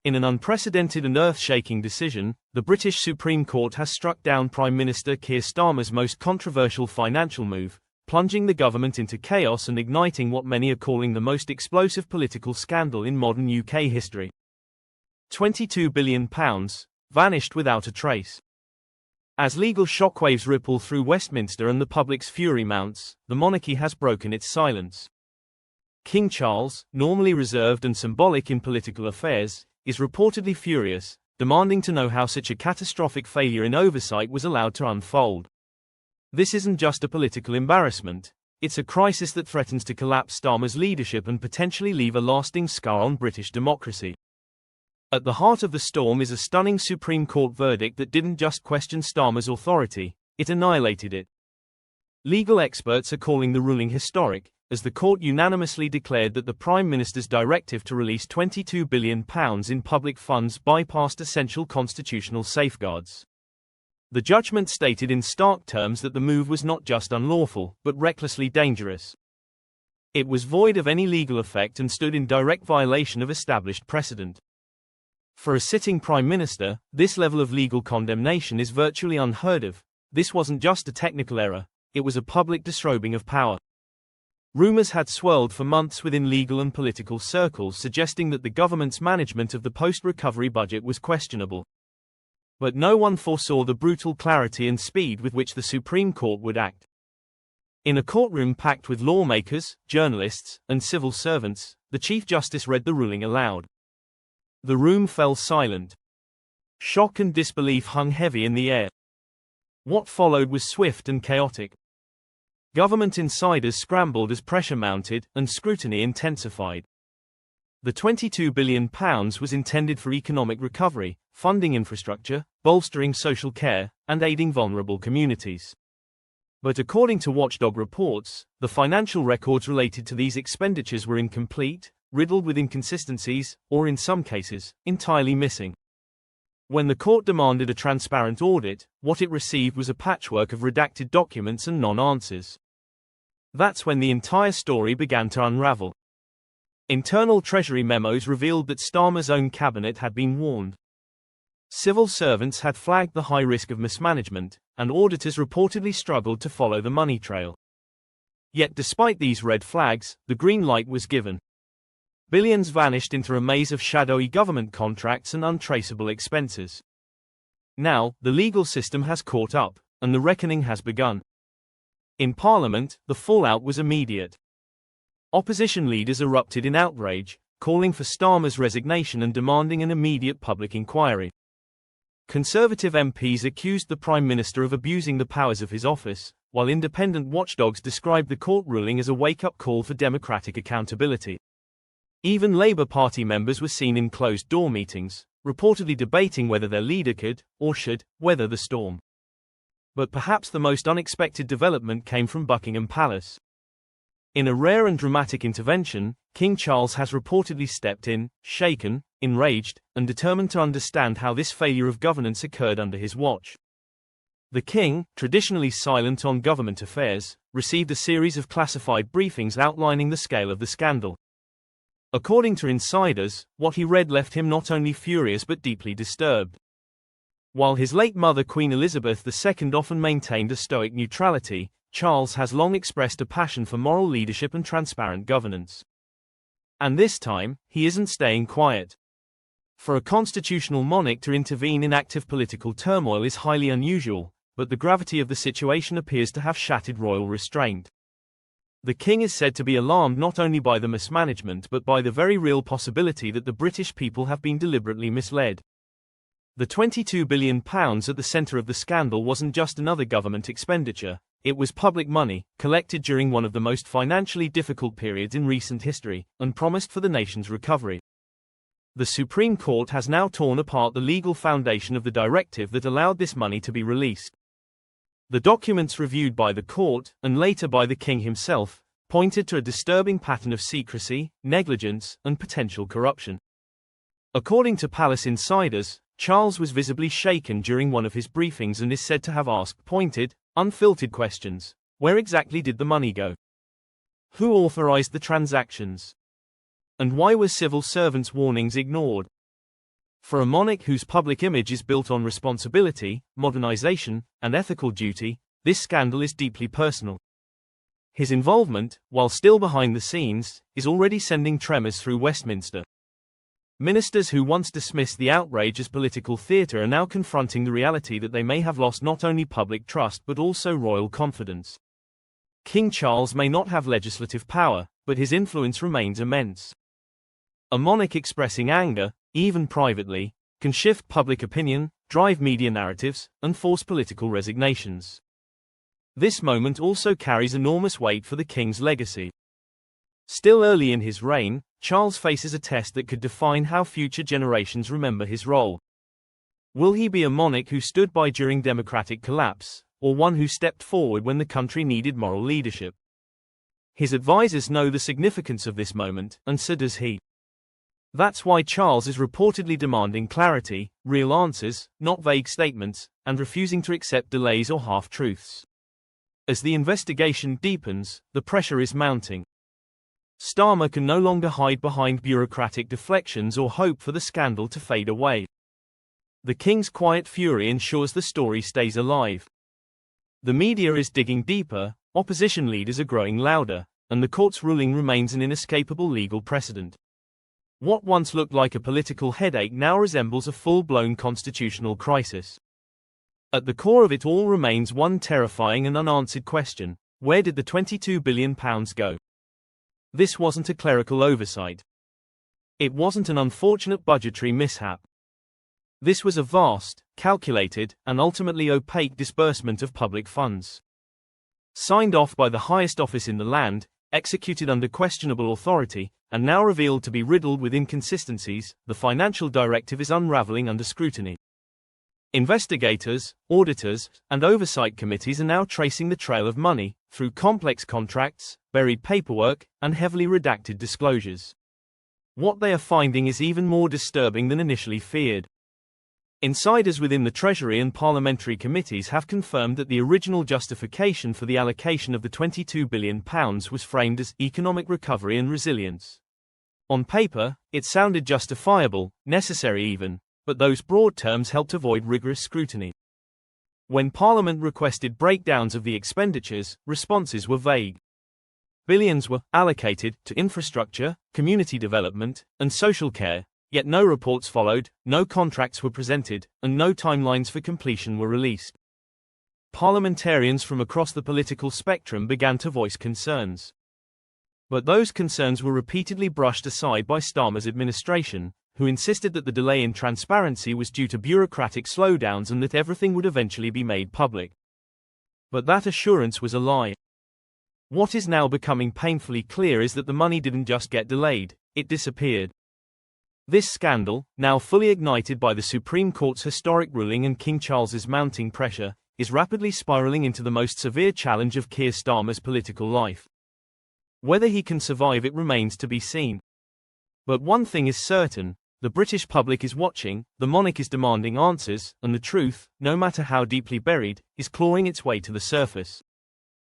In an unprecedented and earth-shaking decision, the British Supreme Court has struck down Prime Minister Keir Starmer's most controversial financial move, plunging the government into chaos and igniting what many are calling the most explosive political scandal in modern UK history. £22 billion vanished without a trace. As legal shockwaves ripple through Westminster and the public's fury mounts, the monarchy has broken its silence. King Charles, normally reserved and symbolic in political affairs, is reportedly furious, demanding to know how such a catastrophic failure in oversight was allowed to unfold. This isn't just a political embarrassment, it's a crisis that threatens to collapse Starmer's leadership and potentially leave a lasting scar on British democracy. At the heart of the storm is a stunning Supreme Court verdict that didn't just question Starmer's authority, it annihilated it. Legal experts are calling the ruling historic, as the court unanimously declared that the Prime Minister's directive to release £22 billion in public funds bypassed essential constitutional safeguards. The judgment stated in stark terms that the move was not just unlawful, but recklessly dangerous. It was void of any legal effect and stood in direct violation of established precedent. For a sitting Prime Minister, this level of legal condemnation is virtually unheard of. This wasn't just a technical error, it was a public disrobing of power. Rumours had swirled for months within legal and political circles suggesting that the government's management of the post-recovery budget was questionable. But no one foresaw the brutal clarity and speed with which the Supreme Court would act. In a courtroom packed with lawmakers, journalists, and civil servants, the Chief Justice read the ruling aloud. The room fell silent. Shock and disbelief hung heavy in the air. What followed was swift and chaotic. Government insiders scrambled as pressure mounted, and scrutiny intensified. The £22 billion was intended for economic recovery, funding infrastructure, bolstering social care, and aiding vulnerable communities. But according to watchdog reports, the financial records related to these expenditures were incomplete, riddled with inconsistencies, or in some cases, entirely missing. When the court demanded a transparent audit, what it received was a patchwork of redacted documents and non-answers. That's when the entire story began to unravel. Internal Treasury memos revealed that Starmer's own cabinet had been warned. Civil servants had flagged the high risk of mismanagement, and auditors reportedly struggled to follow the money trail. Yet despite these red flags, the green light was given. Billions vanished into a maze of shadowy government contracts and untraceable expenses. Now, the legal system has caught up, and the reckoning has begun. In Parliament, the fallout was immediate. Opposition leaders erupted in outrage, calling for Starmer's resignation and demanding an immediate public inquiry. Conservative MPs accused the Prime Minister of abusing the powers of his office, while independent watchdogs described the court ruling as a wake-up call for democratic accountability. Even Labour Party members were seen in closed-door meetings, reportedly debating whether their leader could, or should, weather the storm. But perhaps the most unexpected development came from Buckingham Palace. In a rare and dramatic intervention, King Charles has reportedly stepped in, shaken, enraged, and determined to understand how this failure of governance occurred under his watch. The king, traditionally silent on government affairs, received a series of classified briefings outlining the scale of the scandal. According to insiders, what he read left him not only furious but deeply disturbed. While his late mother Queen Elizabeth II often maintained a stoic neutrality, Charles has long expressed a passion for moral leadership and transparent governance. And this time, he isn't staying quiet. For a constitutional monarch to intervene in active political turmoil is highly unusual, but the gravity of the situation appears to have shattered royal restraint. The king is said to be alarmed not only by the mismanagement but by the very real possibility that the British people have been deliberately misled. The £22 billion at the centre of the scandal wasn't just another government expenditure, it was public money, collected during one of the most financially difficult periods in recent history, and promised for the nation's recovery. The Supreme Court has now torn apart the legal foundation of the directive that allowed this money to be released. The documents reviewed by the court, and later by the king himself, pointed to a disturbing pattern of secrecy, negligence, and potential corruption. According to palace insiders, Charles was visibly shaken during one of his briefings and is said to have asked pointed, unfiltered questions. Where exactly did the money go? Who authorized the transactions? And why were civil servants' warnings ignored? For a monarch whose public image is built on responsibility, modernization, and ethical duty, this scandal is deeply personal. His involvement, while still behind the scenes, is already sending tremors through Westminster. Ministers who once dismissed the outrage as political theatre are now confronting the reality that they may have lost not only public trust but also royal confidence. King Charles may not have legislative power, but his influence remains immense. A monarch expressing anger, even privately, can shift public opinion, drive media narratives, and force political resignations. This moment also carries enormous weight for the king's legacy. Still early in his reign, Charles faces a test that could define how future generations remember his role. Will he be a monarch who stood by during democratic collapse, or one who stepped forward when the country needed moral leadership? His advisors know the significance of this moment, and so does he. That's why Charles is reportedly demanding clarity, real answers, not vague statements, and refusing to accept delays or half-truths. As the investigation deepens, the pressure is mounting. Starmer can no longer hide behind bureaucratic deflections or hope for the scandal to fade away. The king's quiet fury ensures the story stays alive. The media is digging deeper, opposition leaders are growing louder, and the court's ruling remains an inescapable legal precedent. What once looked like a political headache now resembles a full-blown constitutional crisis. At the core of it all remains one terrifying and unanswered question: where did the £22 billion go? This wasn't a clerical oversight. It wasn't an unfortunate budgetary mishap. This was a vast, calculated, and ultimately opaque disbursement of public funds. Signed off by the highest office in the land, executed under questionable authority, and now revealed to be riddled with inconsistencies, the financial directive is unraveling under scrutiny. Investigators, auditors, and oversight committees are now tracing the trail of money, through complex contracts, buried paperwork, and heavily redacted disclosures. What they are finding is even more disturbing than initially feared. Insiders within the Treasury and parliamentary committees have confirmed that the original justification for the allocation of the £22 billion was framed as economic recovery and resilience. On paper, it sounded justifiable, necessary even, but those broad terms helped avoid rigorous scrutiny. When Parliament requested breakdowns of the expenditures, responses were vague. Billions were allocated to infrastructure, community development, and social care, yet no reports followed, no contracts were presented, and no timelines for completion were released. Parliamentarians from across the political spectrum began to voice concerns. But those concerns were repeatedly brushed aside by Starmer's administration, who insisted that the delay in transparency was due to bureaucratic slowdowns and that everything would eventually be made public. But that assurance was a lie. What is now becoming painfully clear is that the money didn't just get delayed, it disappeared. This scandal, now fully ignited by the Supreme Court's historic ruling and King Charles's mounting pressure, is rapidly spiraling into the most severe challenge of Keir Starmer's political life. Whether he can survive it remains to be seen. But one thing is certain: the British public is watching, the monarch is demanding answers, and the truth, no matter how deeply buried, is clawing its way to the surface.